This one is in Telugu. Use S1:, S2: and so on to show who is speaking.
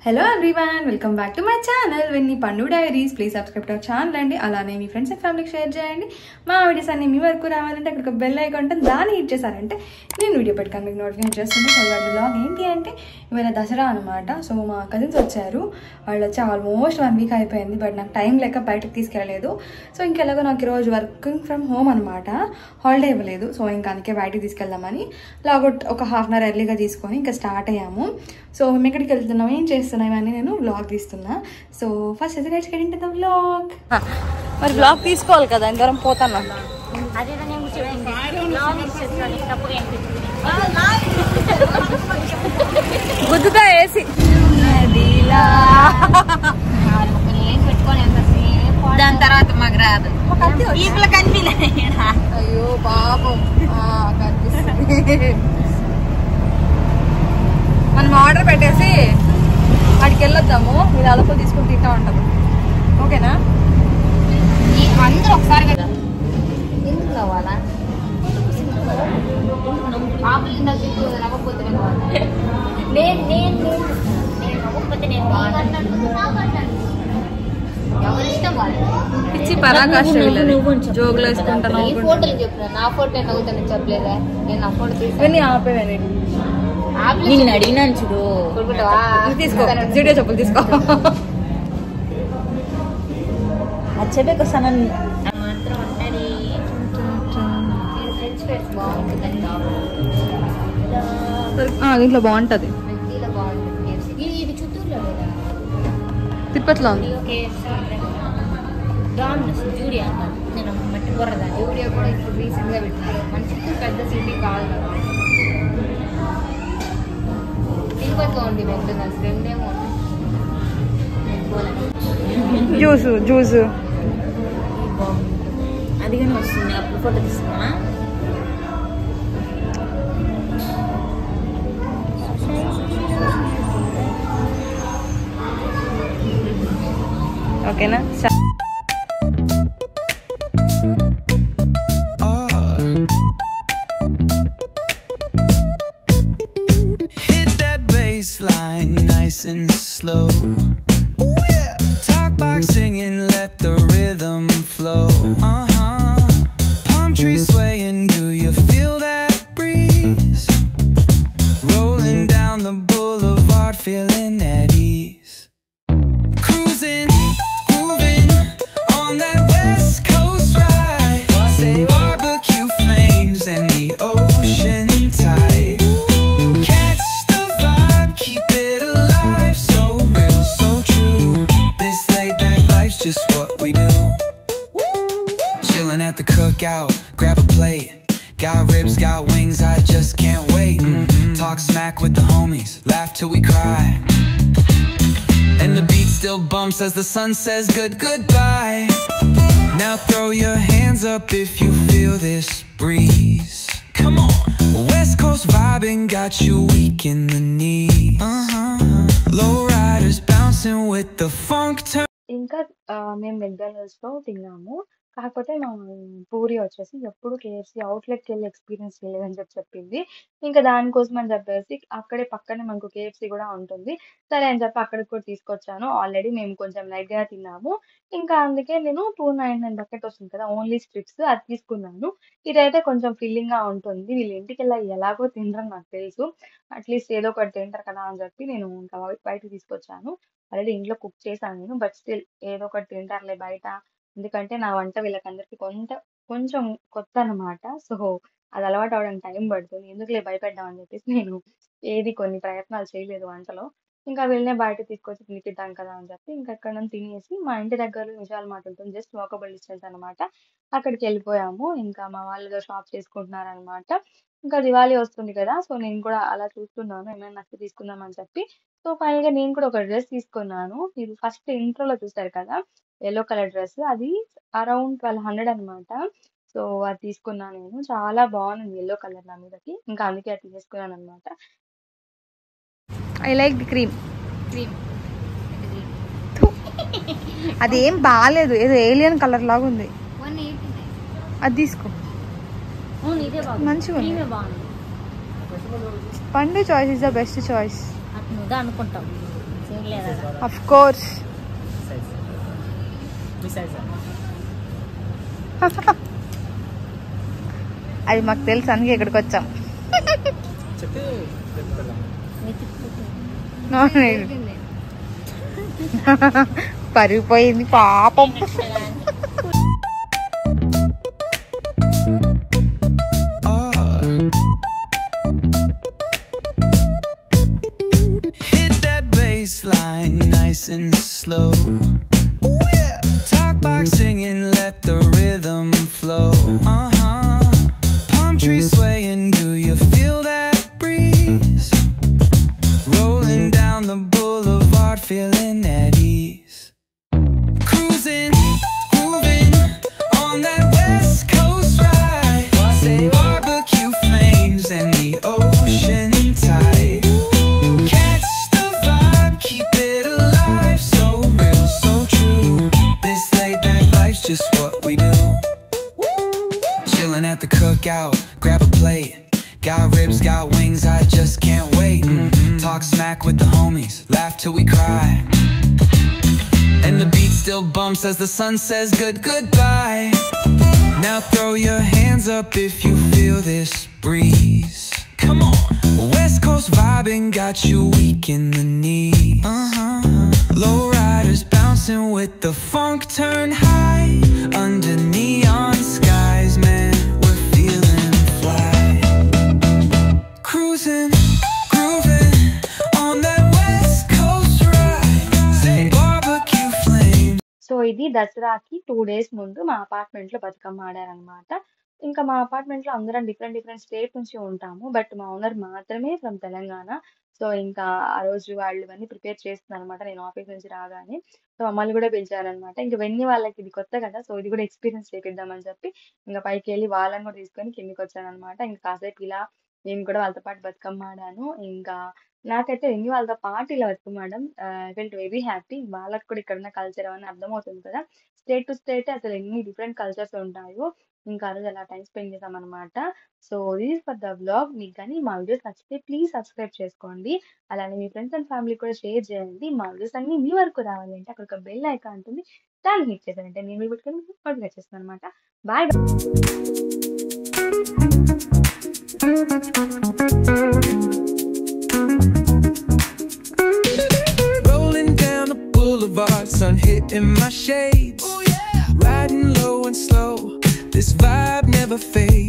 S1: Hello everyone, welcome back to my channel Venni Pandu Diaries. Please subscribe to our channel and alane mee friends and family share cheyandi. Ma videos anni mee varaku ravalante akkada bell icon untundi dani hit chesarante nenu video pettukanu meeku notification chestundi. So vaalla vlog enti ante ivala dasara anamata. So ma cousins vacharu, vallu vachi almost 1 week ayipoyindi, but నాకు టైం లేక బయటకు తీసుకెళ్ళలేదు. సో ఇంకెలాగో నాకు ఈరోజు వర్కింగ్ ఫ్రమ్ హోమ్ అనమాట, హాలిడే ఇవ్వలేదు. సో ఇంకా అందుకే బయటకు తీసుకెళ్దామని లాగౌట్ ఒక హాఫ్ అన్ అవర్ ఎర్లీగా తీసుకొని ఇంకా స్టార్ట్ అయ్యాము. సో మేము ఎక్కడికి వెళ్తున్నాం, ఏం చేస్తున్నాం ఇవన్నీ నేను వ్లాగ్ తీస్తున్నా. సో ఫస్ట్ అయితే let's get into the vlog. మరి వ్లాగ్ తీసుకోవాలి కదా, అందరం పోతాను. గుద్దుతా వేసి దాని తర్వాత మాకు రాదు. అయ్యో పాపం కనిపిస్తుంది. మనం ఆర్డర్ పెట్టేసి వాడికి వెళ్ళొద్దాము, మీరు అలపలు తీసుకుని తింటా ఉంటాము. ఓకేనా? అందరూ ఒకసారి కదా. ఎందుకు కావాలా? పిచ్చి పరాకాష్ట జోగులు వేసుకుంటాను. ఫోటోలు చెప్పిన నా ఫోటో నవ్వుతాను చెప్పలేదా? నేను నా ఫోటో తీసుకుని ఆపేవాని నిన్ను అడిగినాను చూడు. తీసుకో జీడియో చెప్పులు తీసుకో. చెప్పేకి వస్తాను. దీంట్లో బాగుంటది, తిప్పట్లో ఉంది. జూడియో కూడా ఇప్పుడు రీసెంట్ గా పెట్టినారు. మన చిత్తూరు పెద్ద సిటీ కాదు కదా, తిరుపతిలో ఉంది మెక్డొనాల్డ్స్. రెండేమో జ్యూస్ అది కానీ వస్తుంది. అప్పుడు ఫోటో తీసుకున్నా. ఓకేనా?
S2: Line nice and slow. Ooh, yeah. Talk like singing, let the rhythm flow. Palm trees swaying, do you feel that breeze? Rolling down the boulevard, feeling at ease. Cruising, moving on that west coast ride. Say barbecue flames and the ocean tide. Just what we do. Chilling at the cookout, grab a plate. Got ribs, got wings, I just can't wait. Talk smack with the homies, laugh till we cry. And the beat still bumps as the sun says goodbye. Now throw your hands up if you feel this breeze. Come on. West Coast vibing got you weak in the knees. Low riders bouncing with the funk turn.
S1: ఇంకా మేము మెక్డానల్డ్స్ లో తిన్నాము. కాకపోతే మా పూరి వచ్చేసి ఎప్పుడు కేఎఫ్సి అవుట్లెట్కి వెళ్ళి ఎక్స్పీరియన్స్ చేయలేదని చెప్పింది. ఇంకా దానికోసం అని చెప్పేసి అక్కడే పక్కనే మనకు కేఎఫ్సి కూడా ఉంటుంది. సరే అని చెప్పి అక్కడికి కూడా తీసుకొచ్చాను. ఆల్రెడీ మేము కొంచెం లైట్ గా తిన్నాము. ఇంకా అందుకే నేను 299 బకెట్ వస్తుంది కదా, ఓన్లీ స్ట్రిప్స్, అది తీసుకున్నాను. ఇదైతే కొంచెం ఫిల్లింగ్ గా ఉంటుంది. వీళ్ళు ఇంటికి వెళ్ళి ఎలాగో తినరని నాకు తెలుసు, అట్లీస్ట్ ఏదో ఒకటి తింటారు కదా అని చెప్పి నేను ఇంకా బయటకు తీసుకొచ్చాను. ఆల్రెడీ ఇంట్లో కుక్ చేశాను నేను, బట్ స్టిల్ ఏదో ఒకటి తింటారులే బయట. ఎందుకంటే నా వంట వీళ్ళకందరికి కొంచెం కొత్త అనమాట. సో అది అలవాటు అవడానికి టైం పడుతుంది. ఎందుకులే భయపెడ్డామని చెప్పేసి నేను ఏది కొన్ని ప్రయత్నాలు చేయలేదు వంటలో. ఇంకా వీళ్ళనే బయట తీసుకొచ్చి తినిపిద్దాం కదా అని చెప్పి ఇంకా అక్కడ నుంచి తినేసి మా ఇంటి దగ్గరలో విశాల్ మార్ట్ ఉంటుంది, జస్ట్ వాకబుల్ డిస్టెన్స్ అనమాట. అక్కడికి వెళ్ళిపోయాము. ఇంకా మా వాళ్ళు షాప్ చేసుకుంటున్నారనమాట. ఇంకా దివాళీ వస్తుంది కదా, సో నేను కూడా అలా చూస్తున్నాను ఏమైనా నచ్చి తీసుకుందాం అని చెప్పి. సో ఫైనల్ గా నేను కూడా ఒక డ్రెస్ తీసుకున్నాను. మీరు ఫస్ట్ ఇంట్రోలో చూస్తారు కదా, ఎల్లో కలర్ డ్రెస్, అది అరౌండ్ 1200 అనమాట. సో అది తీసుకున్నాను నేను. చాలా బాగుంది ఎల్లో కలర్ నా మీదకి, ఇంకా అందుకే అది తీసుకున్నాను అనమాట. I like the cream. అదేం బాగాలేదు, ఏదో ఏలియన్ కలర్ లాగా ఉంది. అది తీసుకో, మంచిగా ఉంది. పండు choice is the best choice.
S3: అనుకుంటాం. ఆఫ్ కోర్స్ అది మాకు తెలుసు, అందుకే ఇక్కడికి వచ్చాం. పరిగిపోయింది పాపం.
S2: Hit that bass line nice and slow. Ooh, yeah. Talk box singing, let the rhythm flow. Palm trees swaying, do you feel that breeze? Rolling down the boulevard, feeling at ease. Cruising, grooving on that West Coast ride. Say barbecue flames and the ocean tide. Catch the vibe, keep it alive. So real, so true. This laid back life's just what we do. Chilling at the cookout, grab a plate. Got ribs, got wings, I just can't wait. Talk smack with the homies, laugh till we cry. And the beat still bumps as the sun says goodbye. Now throw your hands up if you feel this breeze. Come on. West Coast vibing got you weak in the knees. Low riders bouncing with the funk turn high. Under neon skies, man, we're feeling fly. Cruising, grooving on that West Coast ride. Say barbecue flame.
S1: So ఇది దసరాకి 2 days ముందు మా అపార్ట్మెంట్ లో బతుకమ్మ ఆడారనమాట. ఇంకా మా అపార్ట్మెంట్ లో అందరం డిఫరెంట్ స్టేట్ నుంచి ఉంటాము. బట్ మా ఓనర్ మాత్రమే ఫ్రమ్ తెలంగాణ. సో ఇంకా ఆ రోజు వాళ్ళు ఇవన్నీ ప్రిపేర్ చేస్తున్నారనమాట నేను ఆఫీస్ నుంచి రాగానే. సో మమ్మల్ని కూడా పిలిచారనమాట. ఇంకా వెన్ని వాళ్ళకి ఇది కొత్త కదా, సో ఇది కూడా ఎక్స్పీరియన్స్ చేపిద్దామని చెప్పి ఇంకా పైకి వెళ్ళి వాళ్ళని కూడా తీసుకొని కిందికి వచ్చాననమాట. ఇంకా కాసేపు ఇలా నేను కూడా వాళ్ళతో పాటు బతుకమ్మ ఆడాను. ఇంకా నాకైతే వెన్ని వాళ్ళతో పాటు ఇలా బతుకమ్మ ఆడడం ఐ ఫెల్ట్ వెరీ హ్యాపీ. వాళ్ళకి కూడా ఇక్కడ ఉన్న కల్చర్ అవన్నీ అర్థమవుతుంది కదా. స్టేట్ టు స్టేట్ అసలు ఎన్ని డిఫరెంట్ కల్చర్స్ ఉంటాయో. ఇంకా ఆ రోజు అలా టైం స్పెండ్ చేసామన్నమాట. So this is for the vlog. మీకు కానీ మా వీడియోస్ నచ్చితే ప్లీజ్ సబ్స్క్రైబ్ చేసుకోండి. అలానే మీ ఫ్రెండ్స్ అండ్ ఫ్యామిలీ కూడా షేర్ చేయండి. మా వీడియోస్ అన్ని మీ వరకు రావాలంటే అక్కడ ఒక బెల్ ఐకాన్ ఉంటుంది, దాన్ని హిట్ చేశారంటే నేను పెట్టుకొని నోటిఫికేషన్ చేస్తాను అనమాట. Bye.
S2: Rolling down the boulevard, sun hitting my shades. Riding low and slow, this vibe never fades.